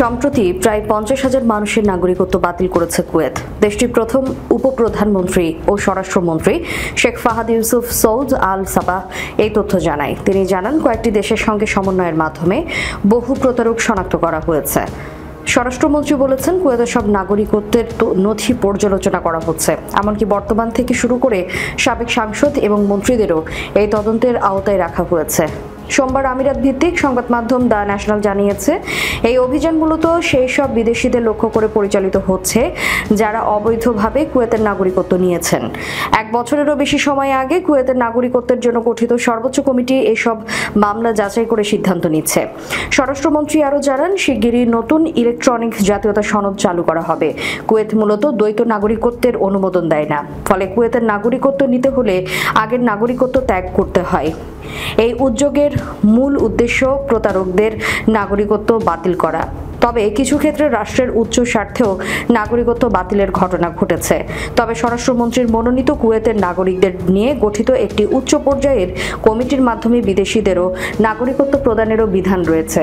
সম্প্রতি প্রায় 50,000 মানুষের নাগরিকত্ব বাতিল করেছে কুয়েত। দেশটির প্রথম উপপ্রধানমন্ত্রী ও স্বরাষ্ট্রমন্ত্রী শেখ ফাহাদ ইউসুফ সৌদ আল সাবাহ এই তথ্য জানায়। তিনি জানান, কয়েকটি দেশের সঙ্গে সমন্বয়ের মাধ্যমে বহু প্রতারক শনাক্ত করা হয়েছে। স্বরাষ্ট্রমন্ত্রী বলেছেন, কুয়েতের সব নাগরিকত্বের নথি পর্যালোচনা করা হচ্ছে। এমনকি বর্তমান থেকে শুরু করে সাবেক সাংসদ এবং মন্ত্রীদেরও এই তদন্তের আওতায় রাখা হয়েছে। সোমবার আমিরাত ভিত্তিক সংবাদ মাধ্যম দ্য ন্যাশনাল জানিয়েছে, এই অভিযান মূলত সেই সব বিদেশিদের লক্ষ্য করে পরিচালিত হচ্ছে যারা অবৈধভাবে কুয়েতের নাগরিকত্ব নিয়েছেন। 1 বছরেরও বেশি সময় আগে কুয়েতের নাগরিকত্বের জন্য গঠিত সর্বোচ্চ কমিটি এসব মামলা যাচাই করে সিদ্ধান্ত নিচ্ছে। স্বরাষ্ট্রমন্ত্রী আরও জানান, শিগগিরই নতুন ইলেকট্রনিক জাতীয়তা সনদ চালু করা হবে। কুয়েত মূলত দ্বৈত নাগরিকত্বের অনুমোদন দেয় না, ফলে কুয়েতের নাগরিকত্ব নিতে হলে আগের নাগরিকত্ব ত্যাগ করতে হয়। এই উদ্যোগের মূল উদ্দেশ্য প্রতারকদের নাগরিকত্ব বাতিল করা। তবে কিছু ক্ষেত্রে রাষ্ট্রের উচ্চ স্বার্থেও নাগরিকত্ব বাতিলের ঘটনা ঘটেছে। তবে স্বরাষ্ট্রমন্ত্রীর মনোনীত কুয়েতের নাগরিকদের নিয়ে গঠিত একটি উচ্চ পর্যায়ের কমিটির মাধ্যমে বিদেশিদেরও নাগরিকত্ব প্রদানেরও বিধান রয়েছে।